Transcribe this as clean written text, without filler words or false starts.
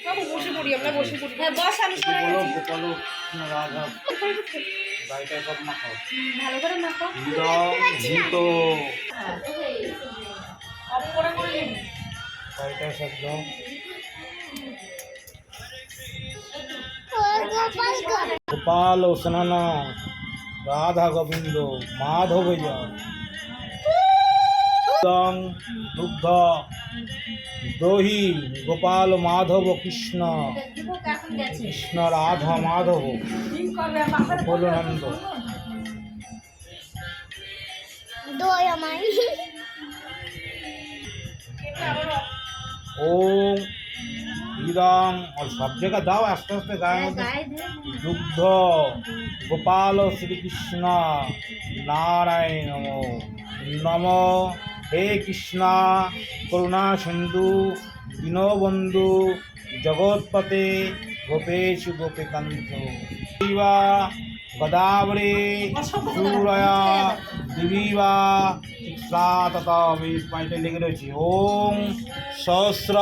বসে পড়ি, আমরা বসে পড়ি। হ্যাঁ বস, আমি সরে বলো গেছি। গোপাল রাধা গাড়িটা সব মাখাও। ভালো করে মাখাও। ঘিত অফ করে করে নিন। গাড়িটা সব দাও। গোপাল স্নান রাধা গোবিন্দ মাধব দুগ্ধ দহি গোপাল মাধব কৃষ্ণ কৃষ্ণ রাধা মাধব গোকুলানন্দ ওম ইদং और सब जगह दाओ आस्ते आस्ते गाय दुग्ध गोपाल श्री कृष्ण नारायण नमो नमो हे कृष्णा करुणा सिंधु दीनबंधु जगतपते गोपेश गोपीकांत शिवा गदावरे सूरया दिवीवा शिक्षा तथा वेद पाइटे लिखे रही ओम सहस्र